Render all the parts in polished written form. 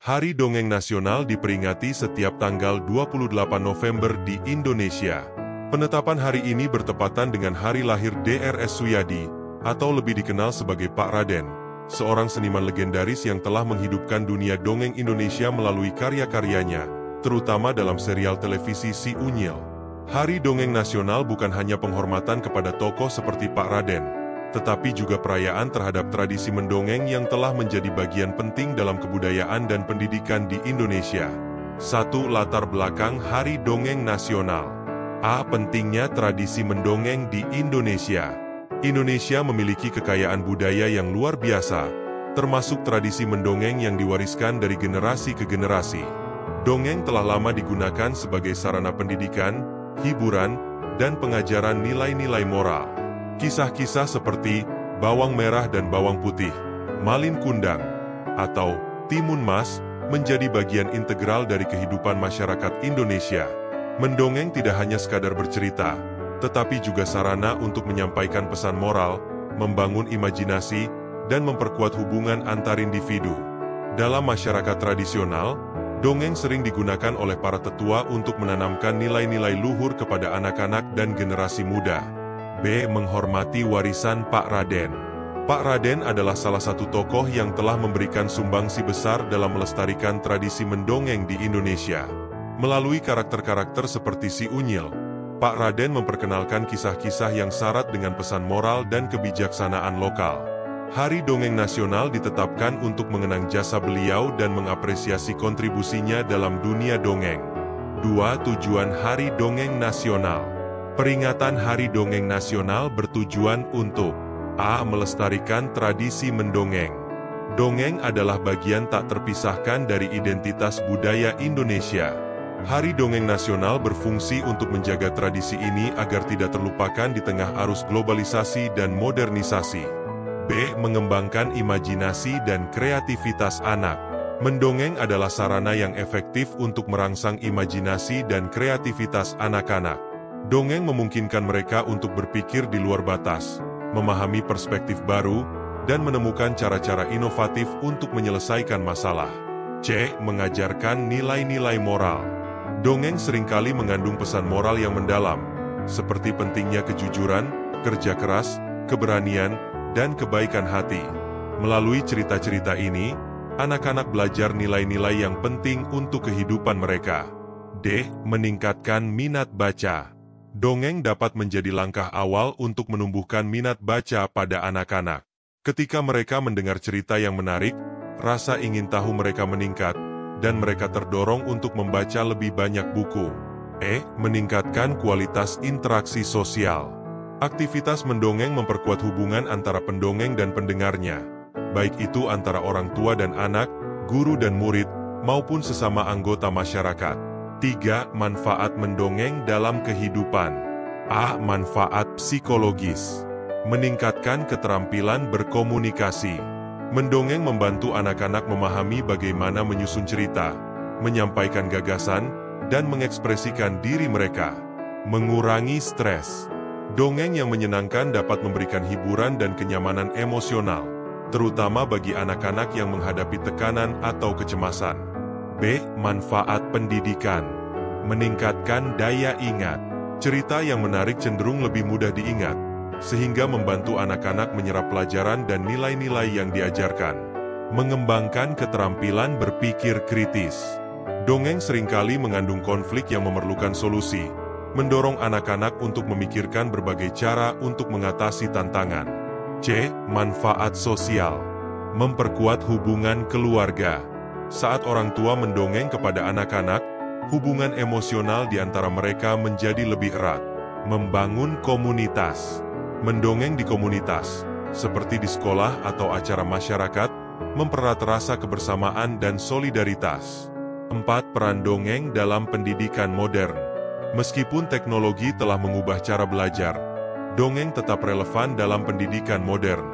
Hari Dongeng Nasional diperingati setiap tanggal 28 November di Indonesia. Penetapan hari ini bertepatan dengan hari lahir Drs. Suyadi, atau lebih dikenal sebagai Pak Raden, seorang seniman legendaris yang telah menghidupkan dunia dongeng Indonesia melalui karya-karyanya, terutama dalam serial televisi Si Unyil. Hari Dongeng Nasional bukan hanya penghormatan kepada tokoh seperti Pak Raden, tetapi juga perayaan terhadap tradisi mendongeng yang telah menjadi bagian penting dalam kebudayaan dan pendidikan di Indonesia. 1. Latar belakang Hari Dongeng Nasional. A. Pentingnya tradisi mendongeng di Indonesia. Indonesia memiliki kekayaan budaya yang luar biasa, termasuk tradisi mendongeng yang diwariskan dari generasi ke generasi. Dongeng telah lama digunakan sebagai sarana pendidikan, hiburan, dan pengajaran nilai-nilai moral. Kisah-kisah seperti Bawang Merah dan Bawang Putih, Malin Kundang, atau Timun Mas menjadi bagian integral dari kehidupan masyarakat Indonesia. Mendongeng tidak hanya sekadar bercerita, tetapi juga sarana untuk menyampaikan pesan moral, membangun imajinasi, dan memperkuat hubungan antar individu. Dalam masyarakat tradisional, dongeng sering digunakan oleh para tetua untuk menanamkan nilai-nilai luhur kepada anak-anak dan generasi muda. B. Menghormati warisan Pak Raden. Pak Raden adalah salah satu tokoh yang telah memberikan sumbangsi besar dalam melestarikan tradisi mendongeng di Indonesia. Melalui karakter-karakter seperti Si Unyil, Pak Raden memperkenalkan kisah-kisah yang syarat dengan pesan moral dan kebijaksanaan lokal. Hari Dongeng Nasional ditetapkan untuk mengenang jasa beliau dan mengapresiasi kontribusinya dalam dunia dongeng. 2. Tujuan Hari Dongeng Nasional. Peringatan Hari Dongeng Nasional bertujuan untuk A. Melestarikan tradisi mendongeng. Dongeng adalah bagian tak terpisahkan dari identitas budaya Indonesia. Hari Dongeng Nasional berfungsi untuk menjaga tradisi ini agar tidak terlupakan di tengah arus globalisasi dan modernisasi. B. Mengembangkan imajinasi dan kreativitas anak. Mendongeng adalah sarana yang efektif untuk merangsang imajinasi dan kreativitas anak-anak. Dongeng memungkinkan mereka untuk berpikir di luar batas, memahami perspektif baru, dan menemukan cara-cara inovatif untuk menyelesaikan masalah. C. Mengajarkan nilai-nilai moral. Dongeng seringkali mengandung pesan moral yang mendalam, seperti pentingnya kejujuran, kerja keras, keberanian, dan kebaikan hati. Melalui cerita-cerita ini, anak-anak belajar nilai-nilai yang penting untuk kehidupan mereka. D. Meningkatkan minat baca. Dongeng dapat menjadi langkah awal untuk menumbuhkan minat baca pada anak-anak. Ketika mereka mendengar cerita yang menarik, rasa ingin tahu mereka meningkat, dan mereka terdorong untuk membaca lebih banyak buku. E. Meningkatkan kualitas interaksi sosial. Aktivitas mendongeng memperkuat hubungan antara pendongeng dan pendengarnya, baik itu antara orang tua dan anak, guru dan murid, maupun sesama anggota masyarakat. 3. Manfaat mendongeng dalam kehidupan. A. Manfaat psikologis. Meningkatkan keterampilan berkomunikasi. Mendongeng membantu anak-anak memahami bagaimana menyusun cerita, menyampaikan gagasan, dan mengekspresikan diri mereka. Mengurangi stres. Dongeng yang menyenangkan dapat memberikan hiburan dan kenyamanan emosional, terutama bagi anak-anak yang menghadapi tekanan atau kecemasan. B. Manfaat pendidikan. Meningkatkan daya ingat. Cerita yang menarik cenderung lebih mudah diingat, sehingga membantu anak-anak menyerap pelajaran dan nilai-nilai yang diajarkan. Mengembangkan keterampilan berpikir kritis. Dongeng seringkali mengandung konflik yang memerlukan solusi, mendorong anak-anak untuk memikirkan berbagai cara untuk mengatasi tantangan. C. Manfaat sosial. Memperkuat hubungan keluarga. Saat orang tua mendongeng kepada anak-anak, hubungan emosional di antara mereka menjadi lebih erat. Membangun komunitas. Mendongeng di komunitas, seperti di sekolah atau acara masyarakat, mempererat rasa kebersamaan dan solidaritas. 4. Peran dongeng dalam pendidikan modern. Meskipun teknologi telah mengubah cara belajar, dongeng tetap relevan dalam pendidikan modern.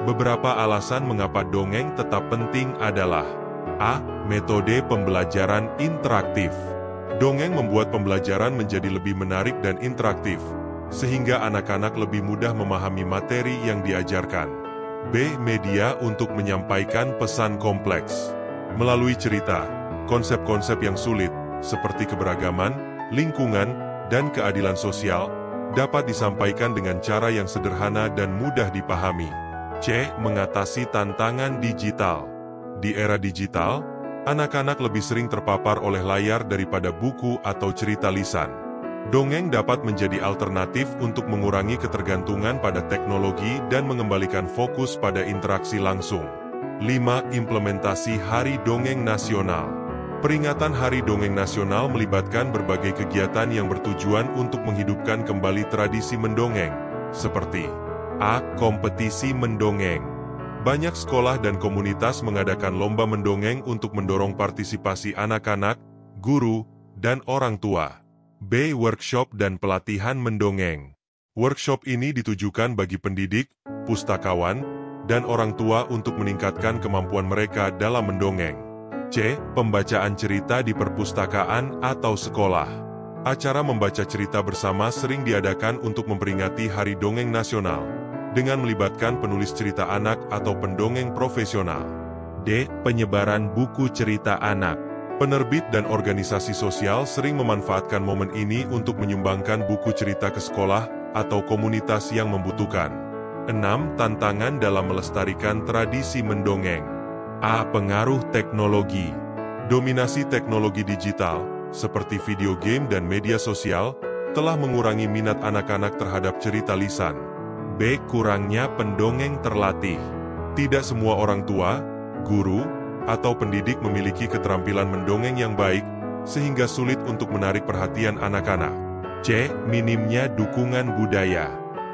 Beberapa alasan mengapa dongeng tetap penting adalah: A. Metode pembelajaran interaktif. Dongeng membuat pembelajaran menjadi lebih menarik dan interaktif, sehingga anak-anak lebih mudah memahami materi yang diajarkan. B. Media untuk menyampaikan pesan kompleks. Melalui cerita, konsep-konsep yang sulit, seperti keberagaman, lingkungan, dan keadilan sosial, dapat disampaikan dengan cara yang sederhana dan mudah dipahami. C. Mengatasi tantangan digital. Di era digital, anak-anak lebih sering terpapar oleh layar daripada buku atau cerita lisan. Dongeng dapat menjadi alternatif untuk mengurangi ketergantungan pada teknologi dan mengembalikan fokus pada interaksi langsung. 5. Implementasi Hari Dongeng Nasional. Peringatan Hari Dongeng Nasional melibatkan berbagai kegiatan yang bertujuan untuk menghidupkan kembali tradisi mendongeng, seperti A. Kompetisi mendongeng. Banyak sekolah dan komunitas mengadakan lomba mendongeng untuk mendorong partisipasi anak-anak, guru, dan orang tua. B. Workshop dan pelatihan mendongeng. Workshop ini ditujukan bagi pendidik, pustakawan, dan orang tua untuk meningkatkan kemampuan mereka dalam mendongeng. C. Pembacaan cerita di perpustakaan atau sekolah. Acara membaca cerita bersama sering diadakan untuk memperingati Hari Dongeng Nasional, dengan melibatkan penulis cerita anak atau pendongeng profesional. D. Penyebaran buku cerita anak. Penerbit dan organisasi sosial sering memanfaatkan momen ini untuk menyumbangkan buku cerita ke sekolah atau komunitas yang membutuhkan. 6. Tantangan dalam melestarikan tradisi mendongeng. A. Pengaruh teknologi. Dominasi teknologi digital, seperti video game dan media sosial, telah mengurangi minat anak-anak terhadap cerita lisan. B. Kurangnya pendongeng terlatih. Tidak semua orang tua, guru, atau pendidik memiliki keterampilan mendongeng yang baik, sehingga sulit untuk menarik perhatian anak-anak. C. Minimnya dukungan budaya.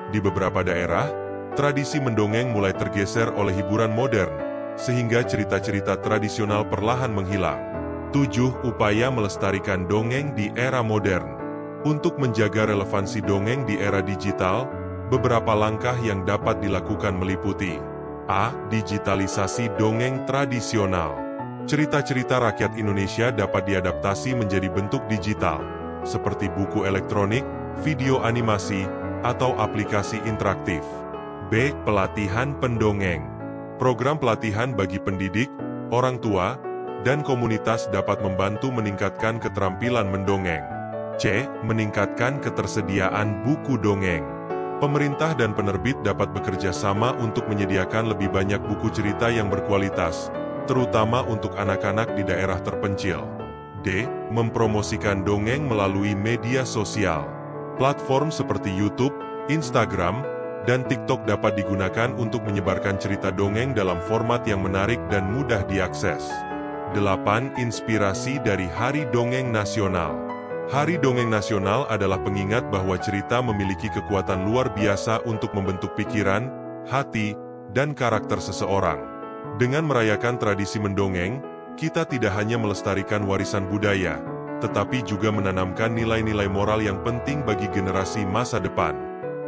Di beberapa daerah, tradisi mendongeng mulai tergeser oleh hiburan modern, sehingga cerita-cerita tradisional perlahan menghilang. 7. Upaya melestarikan dongeng di era modern. Untuk menjaga relevansi dongeng di era digital, beberapa langkah yang dapat dilakukan meliputi: A. Digitalisasi dongeng tradisional. Cerita-cerita rakyat Indonesia dapat diadaptasi menjadi bentuk digital, seperti buku elektronik, video animasi, atau aplikasi interaktif. B. Pelatihan pendongeng. Program pelatihan bagi pendidik, orang tua, dan komunitas dapat membantu meningkatkan keterampilan mendongeng. C. Meningkatkan ketersediaan buku dongeng. Pemerintah dan penerbit dapat bekerja sama untuk menyediakan lebih banyak buku cerita yang berkualitas, terutama untuk anak-anak di daerah terpencil. D. Mempromosikan dongeng melalui media sosial. Platform seperti YouTube, Instagram, dan TikTok dapat digunakan untuk menyebarkan cerita dongeng dalam format yang menarik dan mudah diakses. 8. Inspirasi dari Hari Dongeng Nasional. Hari Dongeng Nasional adalah pengingat bahwa cerita memiliki kekuatan luar biasa untuk membentuk pikiran, hati, dan karakter seseorang. Dengan merayakan tradisi mendongeng, kita tidak hanya melestarikan warisan budaya, tetapi juga menanamkan nilai-nilai moral yang penting bagi generasi masa depan.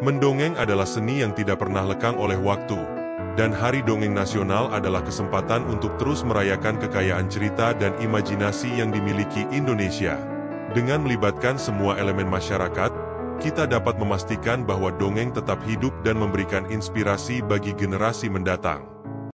Mendongeng adalah seni yang tidak pernah lekang oleh waktu, dan Hari Dongeng Nasional adalah kesempatan untuk terus merayakan kekayaan cerita dan imajinasi yang dimiliki Indonesia. Dengan melibatkan semua elemen masyarakat, kita dapat memastikan bahwa dongeng tetap hidup dan memberikan inspirasi bagi generasi mendatang.